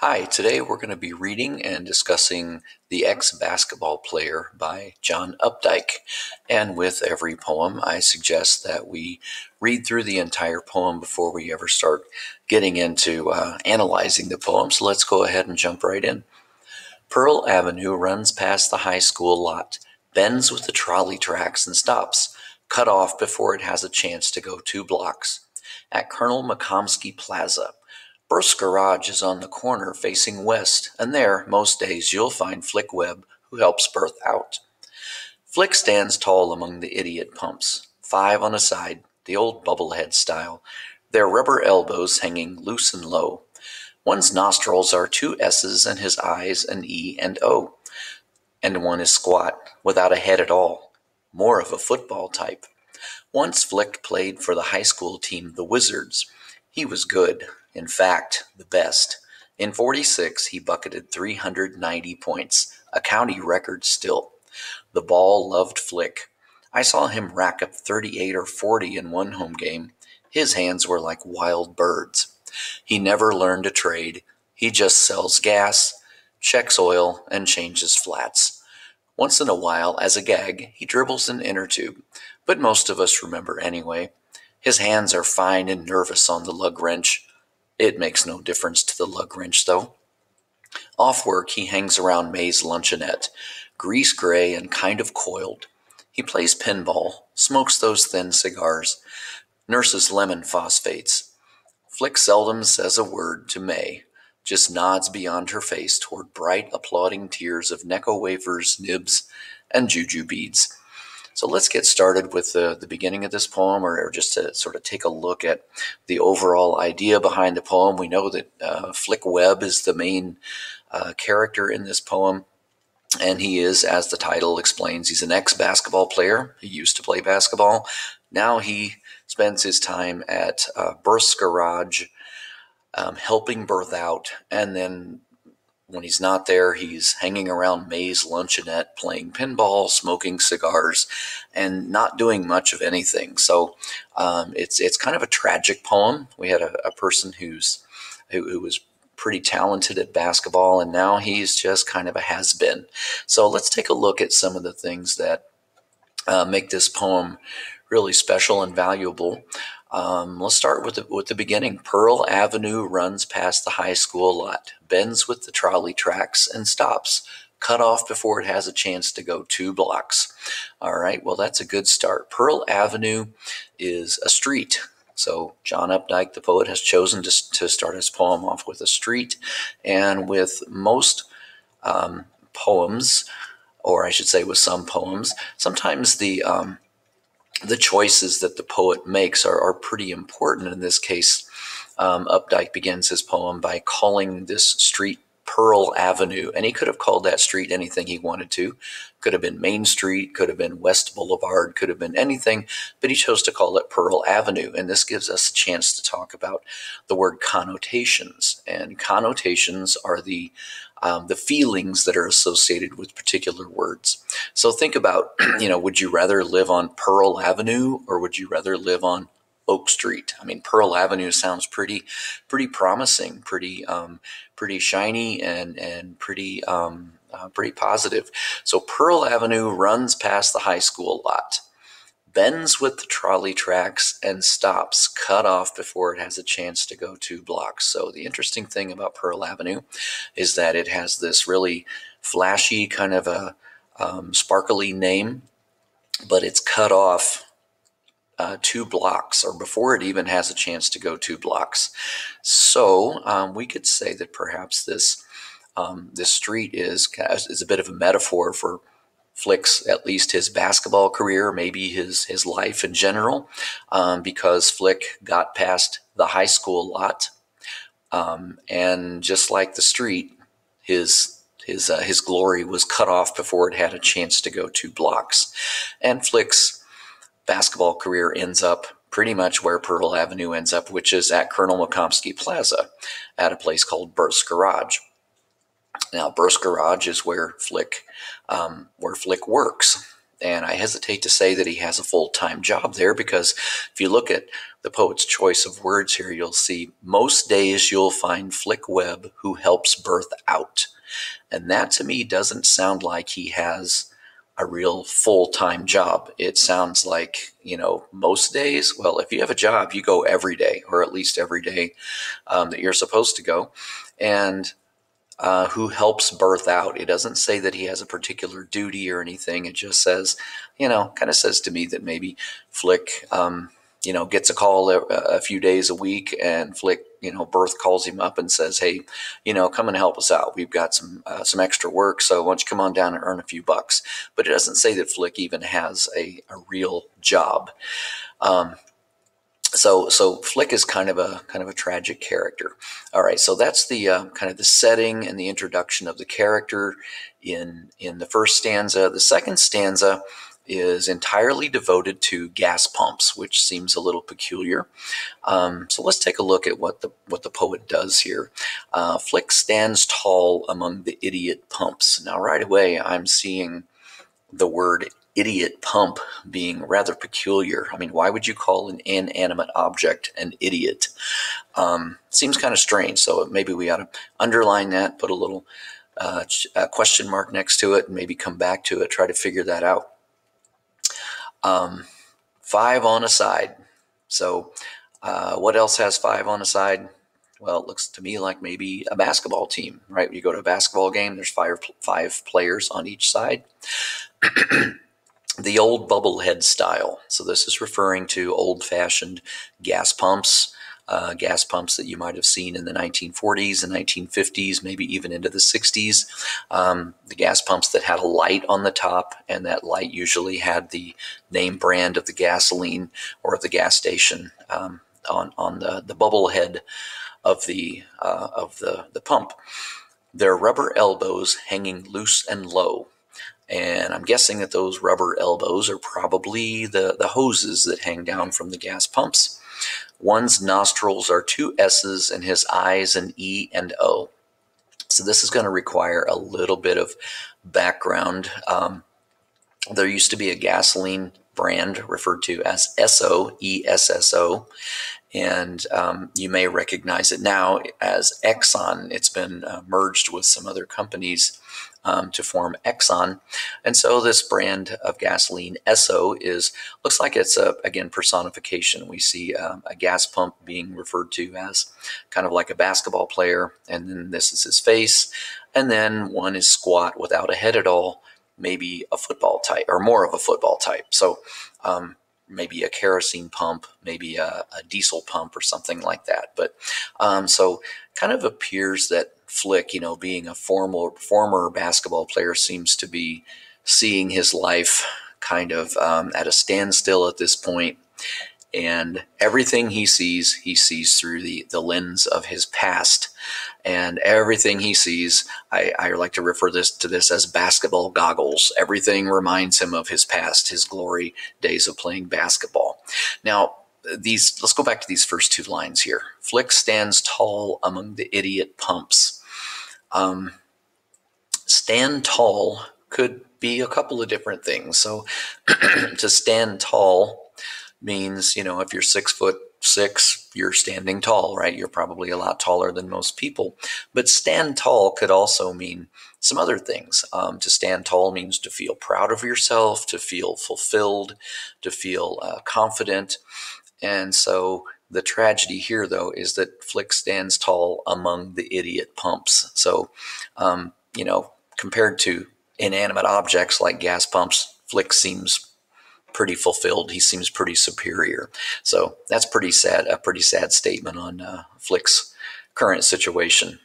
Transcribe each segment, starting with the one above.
Hi, today we're going to be reading and discussing The Ex-Basketball Player by John Updike. And with every poem, I suggest that we read through the entire poem before we ever start getting into analyzing the poem. So let's go ahead and jump right in. Pearl Avenue runs past the high school lot, bends with the trolley tracks and stops, cut off before it has a chance to go 2 blocks. At Colonel McComsky Plaza, Burst's garage is on the corner facing west, and there, most days, you'll find Flick Webb, who helps Berth out. Flick stands tall among the idiot pumps, 5 on a side, the old bubblehead style, their rubber elbows hanging loose and low. One's nostrils are 2 S's and his eyes an E and O, and one is squat, without a head at all, more of a football type. Once Flick played for the high school team, the Wizards. He was good, in fact, the best. In '46, he bucketed 390 points, a county record still. The ball loved Flick. I saw him rack up 38 or 40 in one home game. His hands were like wild birds. He never learned a trade. He just sells gas, checks oil, and changes flats. Once in a while, as a gag, he dribbles an inner tube, but most of us remember anyway. His hands are fine and nervous on the lug wrench. It makes no difference to the lug wrench, though. Off work, he hangs around May's luncheonette, grease-gray and kind of coiled. He plays pinball, smokes those thin cigars, nurses lemon phosphates. Flick seldom says a word to May, just nods beyond her face toward bright, applauding tiers of Necco wafers, nibs, and juju beads. So let's get started with the beginning of this poem, or just to sort of take a look at the overall idea behind the poem. We know that Flick Webb is the main character in this poem, and he is, as the title explains, he's an ex-basketball player. He used to play basketball. Now he spends his time at Berth's garage, helping Berth out, and then when he's not there, he's hanging around May's luncheonette, playing pinball, smoking cigars, and not doing much of anything. So it's kind of a tragic poem. We had a person who was pretty talented at basketball, and now he's just kind of a has-been. So let's take a look at some of the things that make this poem really special and valuable. Let's start with the beginning. Pearl Avenue runs past the high school lot, bends with the trolley tracks, and stops, cut off before it has a chance to go 2 blocks. All right, well, that's a good start. Pearl Avenue is a street. So John Updike, the poet, has chosen to start his poem off with a street. And with most poems, or I should say with some poems, sometimes the choices that the poet makes are pretty important. In this case, Updike begins his poem by calling this street Pearl Avenue, and he could have called that street anything he wanted to. Could have been Main Street, could have been West Boulevard, could have been anything, but he chose to call it Pearl Avenue, and this gives us a chance to talk about the word connotations, and connotations are the feelings that are associated with particular words. So think about, would you rather live on Pearl Avenue or would you rather live on Oak Street? I mean, Pearl Avenue sounds pretty promising, pretty shiny, and pretty positive. So Pearl Avenue runs past the high school lot, bends with the trolley tracks, and stops, cut off before it has a chance to go 2 blocks. So the interesting thing about Pearl Avenue is that it has this really flashy kind of a sparkly name, but it's cut off 2 blocks, or before it even has a chance to go 2 blocks. So we could say that perhaps this street is a bit of a metaphor for Flick's, at least his basketball career, maybe his life in general, because Flick got past the high school lot, and just like the street, his glory was cut off before it had a chance to go 2 blocks. And Flick's basketball career ends up pretty much where Pearl Avenue ends up, which is at Colonel McComsky Plaza, at a place called Berth's Garage. Now, Berth's Garage is where Flick works, And I hesitate to say that he has a full-time job there, because if you look at the poet's choice of words here, you'll see most days you'll find Flick Webb who helps birth out. And that to me doesn't sound like he has a real full-time job. It sounds like, most days, well, if you have a job, you go every day, or at least every day that you're supposed to go. And who helps birth out. It doesn't say that he has a particular duty or anything. It just says, kind of says to me that maybe Flick, gets a call a few days a week, and Flick, birth calls him up and says, hey, come and help us out. We've got some extra work, so why don't you come on down and earn a few bucks? But it doesn't say that Flick even has a real job. So Flick is kind of a tragic character. All right, so that's the kind of the setting and the introduction of the character in the first stanza. The second stanza is entirely devoted to gas pumps, which seems a little peculiar. So let's take a look at what the poet does here. Flick stands tall among the idiot pumps. Now, right away, I'm seeing the word idiot pump being rather peculiar. I mean, why would you call an inanimate object an idiot? Seems kind of strange. So maybe we ought to underline that, put a little question mark next to it, and maybe come back to it, try to figure that out. 5 on a side. So what else has 5 on a side? Well, it looks to me like maybe a basketball team, right? You go to a basketball game, there's five players on each side. The old bubblehead style. So this is referring to old-fashioned gas pumps that you might have seen in the 1940s and 1950s, maybe even into the 60s. The gas pumps that had a light on the top, and that light usually had the name brand of the gasoline or of the gas station on the bubble head of the pump. Their rubber elbows hanging loose and low. And I'm guessing that those rubber elbows are probably the hoses that hang down from the gas pumps. One's nostrils are 2 S's and his eyes an E and O. So this is going to require a little bit of background. There used to be a gasoline brand referred to as Esso, E-S-S-O. And you may recognize it now as Exxon. It's been merged with some other companies to form Exxon. And so this brand of gasoline, Esso, looks like it's again, personification. We see a gas pump being referred to as kind of like a basketball player, and then this is his face, and then one is squat without a head at all, maybe a football type, or more of a football type. So maybe a kerosene pump, maybe a diesel pump or something like that. But so kind of appears that Flick, being a former basketball player, seems to be seeing his life kind of at a standstill at this point. And everything he sees through the lens of his past. And everything he sees, I like to refer to this as basketball goggles. Everything reminds him of his past, his glory days of playing basketball. Now, let's go back to these first 2 lines here. Flick stands tall among the idiot pumps. Stand tall could be a couple of different things. So to stand tall means, if you're 6'6", you're standing tall, right? You're probably a lot taller than most people. But stand tall could also mean some other things. To stand tall means to feel proud of yourself, to feel fulfilled, to feel confident. And so the tragedy here, though, is that Flick stands tall among the idiot pumps. So, compared to inanimate objects like gas pumps, Flick seems pretty fulfilled. He seems pretty superior. So that's a pretty sad statement on Flick's current situation.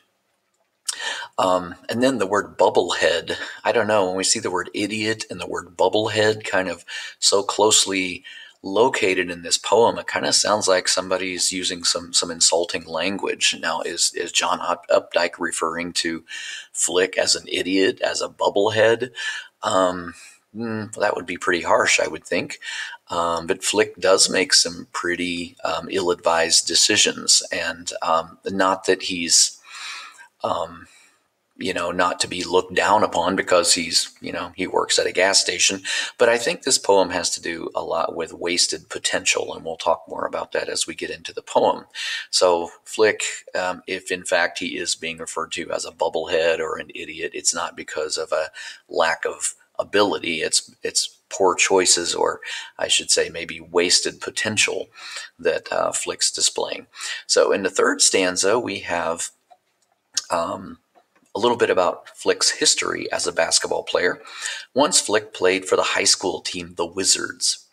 And then the word bubblehead. I don't know, when we see the word idiot and the word bubblehead kind of so closely located in this poem, it kind of sounds like somebody's using some insulting language. Now, is John Updike referring to Flick as an idiot, as a bubblehead? That would be pretty harsh, I would think. But Flick does make some pretty ill-advised decisions, and not that he's not to be looked down upon because he works at a gas station. But I think this poem has to do a lot with wasted potential, and we'll talk more about that as we get into the poem. So Flick, if in fact he is being referred to as a bubblehead or an idiot, it's not because of a lack of ability. It's poor choices, or I should say maybe wasted potential that Flick's displaying. So in the third stanza, we have a little bit about Flick's history as a basketball player. Once Flick played for the high school team, the Wizards.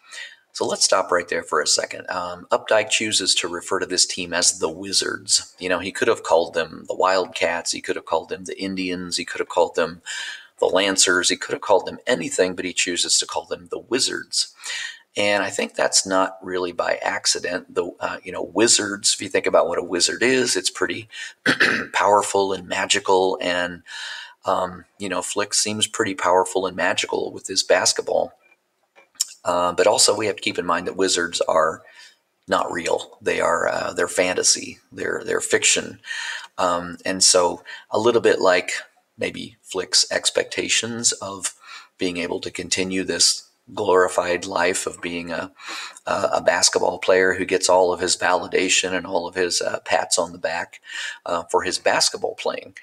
So let's stop right there for a second. Updike chooses to refer to this team as the Wizards. He could have called them the Wildcats. He could have called them the Indians. He could have called them the Lancers. He could have called them anything, but he chooses to call them the Wizards. And I think that's not really by accident. Wizards, if you think about what a wizard is, it's pretty powerful and magical. And, Flick seems pretty powerful and magical with his basketball. But also we have to keep in mind that wizards are not real. They're fantasy. They're fiction. And so a little bit like maybe Flick's expectations of being able to continue this glorified life of being a basketball player who gets all of his validation and all of his pats on the back for his basketball playing.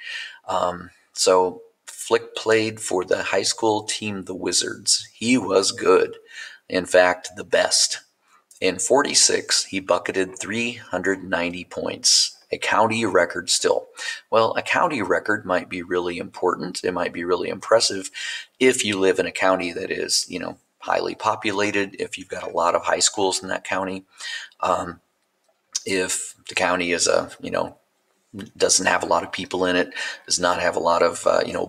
So Flick played for the high school team, the Wizards. He was good. In fact, the best. In 46, he bucketed 390 points. A county record still. Well, a county record might be really important. It might be really impressive if you live in a county that is, highly populated, if you've got a lot of high schools in that county. If the county is doesn't have a lot of people in it, does not have a lot of,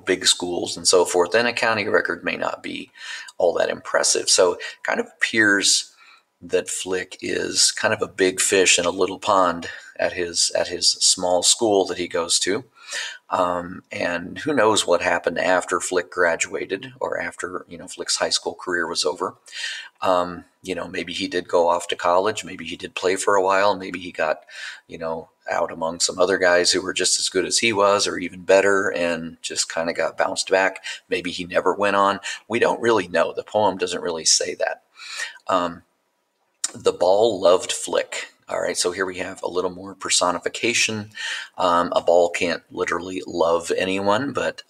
big schools and so forth, then a county record may not be all that impressive. So it kind of appears that Flick is kind of a big fish in a little pond at his small school that he goes to. And who knows what happened after Flick graduated or after, Flick's high school career was over. Maybe he did go off to college. Maybe he did play for a while. Maybe he got, out among some other guys who were just as good as he was or even better and just kind of got bounced back. Maybe he never went on. We don't really know. The poem doesn't really say that. The ball loved Flick. All right, so here we have a little more personification. A ball can't literally love anyone, but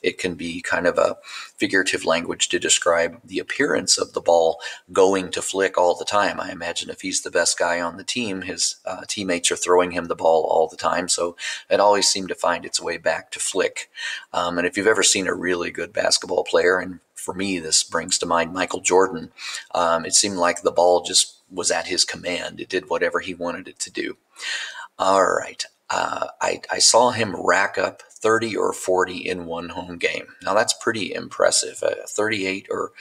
it can be kind of a figurative language to describe the appearance of the ball going to Flick all the time. I imagine if he's the best guy on the team, his teammates are throwing him the ball all the time, so it always seemed to find its way back to Flick. And if you've ever seen a really good basketball player, and for me, this brings to mind Michael Jordan, it seemed like the ball just was at his command. It did whatever he wanted it to do. All right. I saw him rack up 30 or 40 in one home game. Now that's pretty impressive. 38 or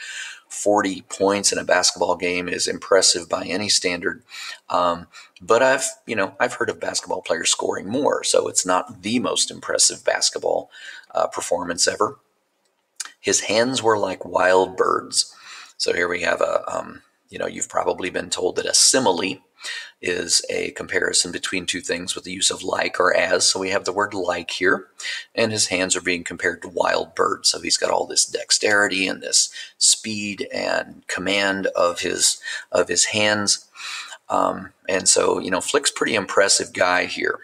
40 points in a basketball game is impressive by any standard. But I've heard of basketball players scoring more, so it's not the most impressive basketball performance ever. His hands were like wild birds. So here we have you've probably been told that a simile is a comparison between two things with the use of like or as. So we have the word like here, and his hands are being compared to wild birds. So he's got all this dexterity and this speed and command of his hands. And so, Flick's pretty impressive guy here.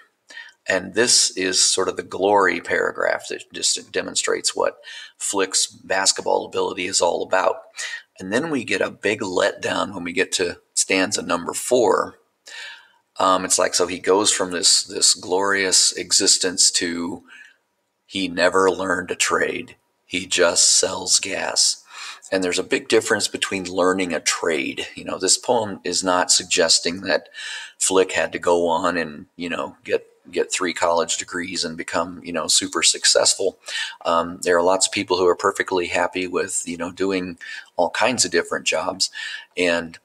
And this is sort of the glory paragraph that just demonstrates what Flick's basketball ability is all about. And then we get a big letdown when we get to stanza number 4. It's like, so he goes from this glorious existence to he never learned a trade. He just sells gas. And there's a big difference between learning a trade. This poem is not suggesting that Flick had to go on and, get 3 college degrees and become, super successful. There are lots of people who are perfectly happy with, doing all kinds of different jobs. And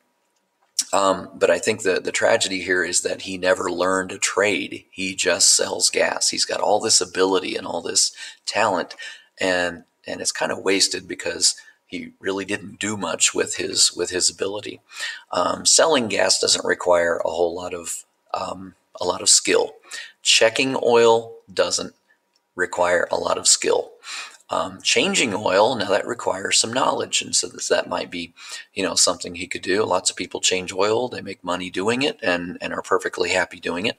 but I think the tragedy here is that he never learned a trade. He just sells gas. He's got all this ability and all this talent, and it's kind of wasted because he really didn't do much with his ability. Selling gas doesn't require a lot of skill. Checking oil doesn't require a lot of skill. Changing oil, now that requires some knowledge, and so that might be, something he could do. Lots of people change oil; they make money doing it, and are perfectly happy doing it.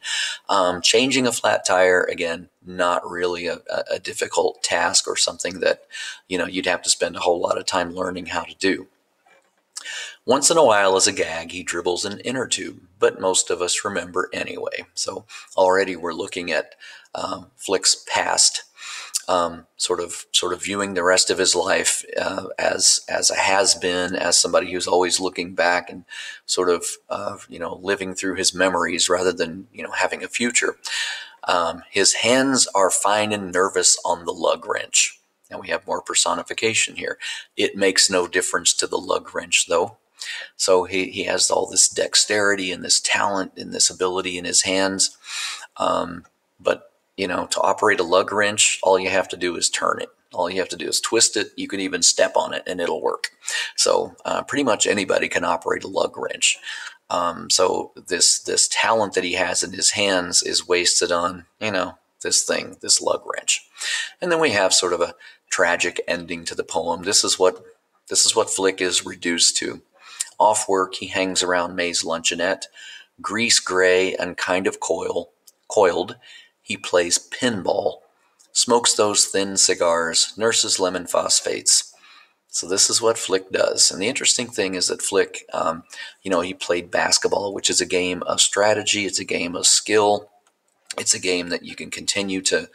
Changing a flat tire, again, not really a difficult task or something that you'd have to spend a whole lot of time learning how to do. Once in a while, as a gag, he dribbles an inner tube, but most of us remember anyway. So already we're looking at Flick's past. Sort of viewing the rest of his life as a has-been, as somebody who's always looking back and sort of living through his memories rather than having a future. His hands are fine and nervous on the lug wrench. Now we have more personification here. It makes no difference to the lug wrench, though. So he has all this dexterity and this talent and this ability in his hands, but to operate a lug wrench, all you have to do is turn it. All you have to do is twist it. You can even step on it and it'll work. So pretty much anybody can operate a lug wrench. So this talent that he has in his hands is wasted on, this lug wrench. And then we have sort of a tragic ending to the poem. This is what Flick is reduced to. Off work, he hangs around May's luncheonette, grease gray and kind of coiled. He plays pinball, smokes those thin cigars, nurses lemon phosphates. So this is what Flick does. And the interesting thing is that Flick, he played basketball, which is a game of strategy. It's a game of skill. It's a game that you can continue to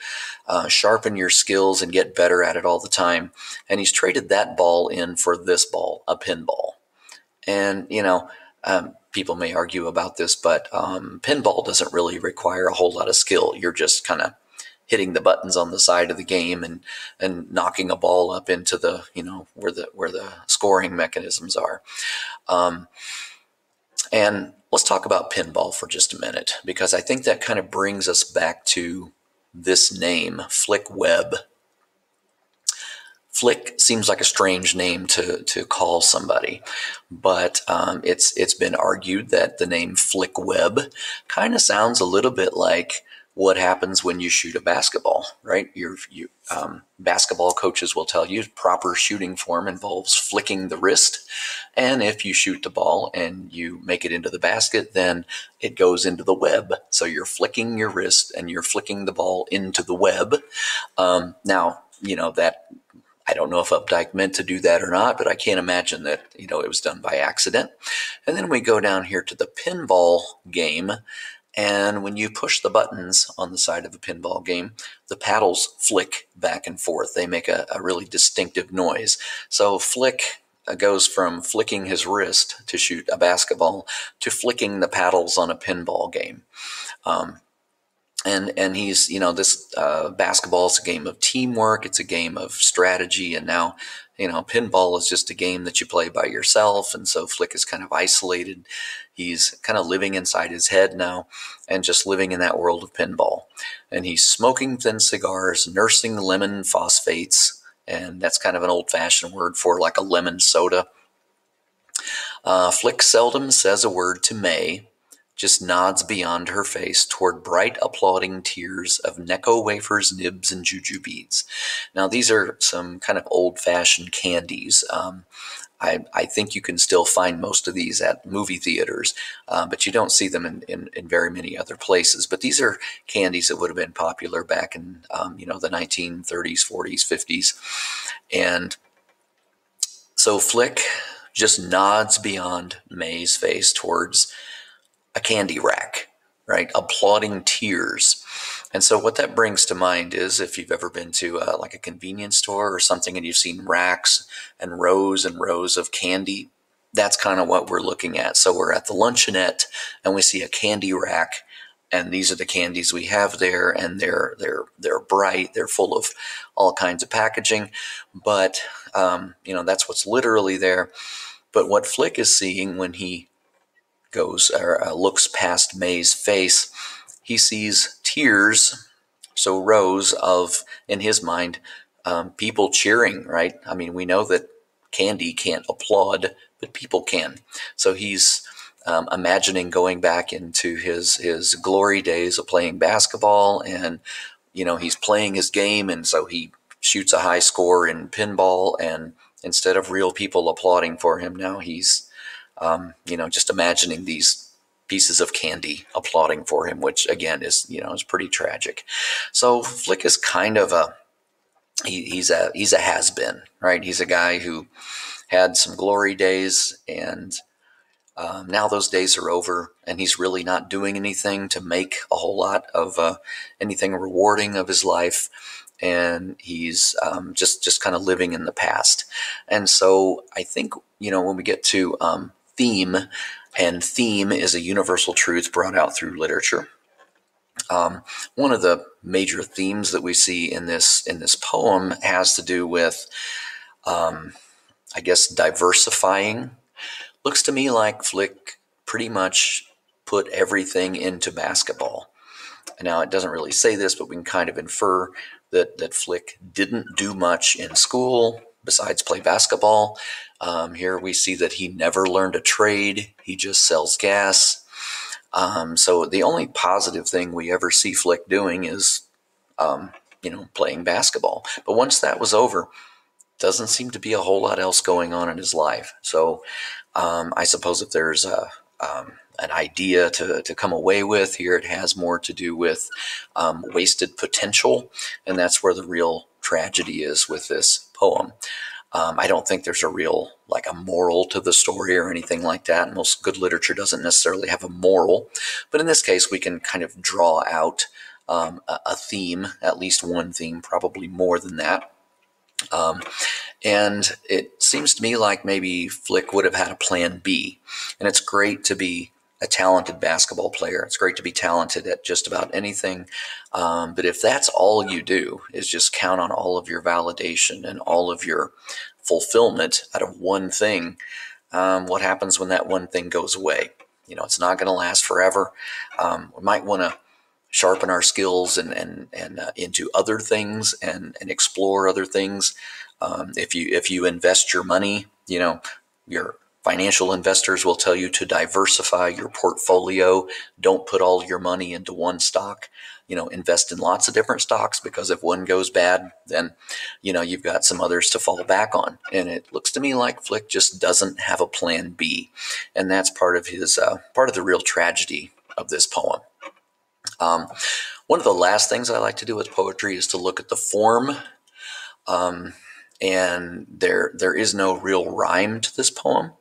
sharpen your skills and get better at it all the time. And he's traded that ball in for this ball, a pinball. And, people may argue about this, but pinball doesn't really require a whole lot of skill. You're just kind of hitting the buttons on the side of the game and knocking a ball up into the, where the scoring mechanisms are. And let's talk about pinball for just a minute, because I think that kind of brings us back to this name, Flick Webb. Flick seems like a strange name to call somebody, but it's been argued that the name Flick Webb kind of sounds a little bit like what happens when you shoot a basketball, right? Basketball coaches will tell you proper shooting form involves flicking the wrist, and if you shoot the ball and you make it into the basket, then it goes into the web. So you're flicking your wrist and you're flicking the ball into the web. Now, that I don't know if Updike meant to do that or not, but I can't imagine that, it was done by accident. And then we go down here to the pinball game. And when you push the buttons on the side of a pinball game, the paddles flick back and forth. They make a really distinctive noise. So Flick goes from flicking his wrist to shoot a basketball to flicking the paddles on a pinball game. And he's, this basketball is a game of teamwork. It's a game of strategy. And now, pinball is just a game that you play by yourself. And so Flick is kind of isolated. He's kind of living inside his head now and just living in that world of pinball. And he's smoking thin cigars, nursing lemon phosphates. And that's kind of an old-fashioned word for like a lemon soda. Flick seldom says a word to May, just nods beyond her face toward bright applauding tiers of Necco wafers, nibs, and juju beads. Now, these are some kind of old-fashioned candies. I think you can still find most of these at movie theaters, but you don't see them in very many other places. But these are candies that would have been popular back in, the 1930s, 40s, 50s. And so Flick just nods beyond May's face towards a candy rack, right? Applauding tears. And so what that brings to mind is if you've ever been to like a convenience store or something and you've seen racks and rows of candy, that's kind of what we're looking at. So we're at the luncheonette and we see a candy rack, and these are the candies we have there, and they're bright, they're full of all kinds of packaging, but that's what's literally there. But what Flick is seeing when he goes or looks past May's face, he sees tears, so rows of, in his mind, people cheering, right? I mean, we know that candy can't applaud, but people can. So he's imagining going back into his glory days of playing basketball and he's playing his game, and so he shoots a high score in pinball, and instead of real people applauding for him, now he's, just imagining these pieces of candy applauding for him, which again is pretty tragic. So Flick is kind of he's a has-been, right? He's a guy who had some glory days, and now those days are over, and he's really not doing anything to make a whole lot of anything rewarding of his life, and he's just kind of living in the past. And so I think when we get to theme, and theme is a universal truth brought out through literature. One of the major themes that we see in this poem has to do with, I guess, diversifying. Looks to me like Flick pretty much put everything into basketball. Now, it doesn't really say this, but we can kind of infer that Flick didn't do much in school besides play basketball. Here we see that he never learned a trade. He just sells gas. So the only positive thing we ever see Flick doing is, playing basketball. But once that was over, doesn't seem to be a whole lot else going on in his life. So I suppose if there's an idea to come away with here, it has more to do with wasted potential, and that's where the real tragedy is with this poem. I don't think there's a real, like, a moral to the story or anything like that. Most good literature doesn't necessarily have a moral, but in this case we can kind of draw out a theme, at least one theme, probably more than that. And it seems to me like maybe Flick would have had a plan B. And it's great to be a talented basketball player. It's great to be talented at just about anything. But if that's all you do is just count on all of your validation and all of your fulfillment out of one thing, what happens when that one thing goes away? It's not going to last forever. We might want to sharpen our skills and into other things and explore other things. If you invest your money, your financial investors will tell you to diversify your portfolio. Don't put all your money into one stock. Invest in lots of different stocks, because if one goes bad, then you've got some others to fall back on. And it looks to me like Flick just doesn't have a plan B, and that's part of his part of the real tragedy of this poem. One of the last things I like to do with poetry is to look at the form. And there is no real rhyme to this poem,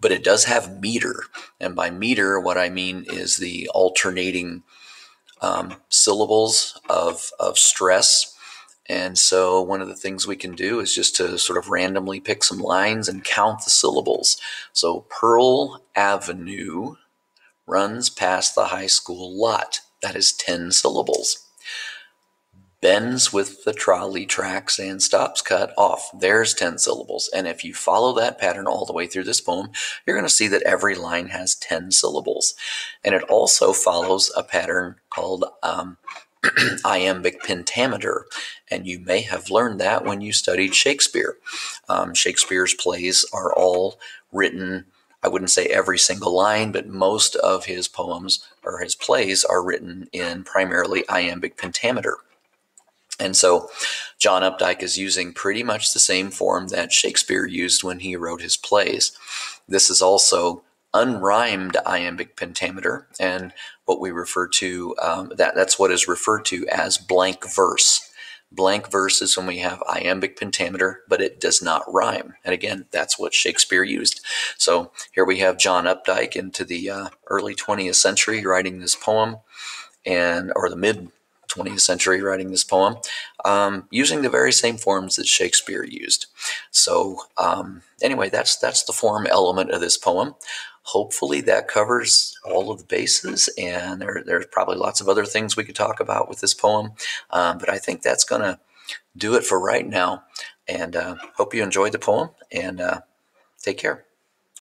but it does have meter. And by meter, what I mean is the alternating syllables of stress. And so one of the things we can do is just to sort of randomly pick some lines and count the syllables. So Pearl Avenue runs past the high school lot. That is 10 syllables. Bends with the trolley tracks and stops cut off. There's 10 syllables. And if you follow that pattern all the way through this poem, you're going to see that every line has 10 syllables. And it also follows a pattern called iambic pentameter. And you may have learned that when you studied Shakespeare. Shakespeare's plays are all written, I wouldn't say every single line, but most of his poems or his plays are written in primarily iambic pentameter. And so John Updike is using pretty much the same form that Shakespeare used when he wrote his plays. This is also unrhymed iambic pentameter, and what we refer to, that's what is referred to as blank verse. Blank verse is when we have iambic pentameter, but it does not rhyme. And again, that's what Shakespeare used. So here we have John Updike into the early 20th century writing this poem, or the mid 20th century writing this poem, using the very same forms that Shakespeare used. So anyway, that's the form element of this poem. Hopefully that covers all of the bases, and there's probably lots of other things we could talk about with this poem, but I think that's going to do it for right now. And hope you enjoyed the poem, and take care.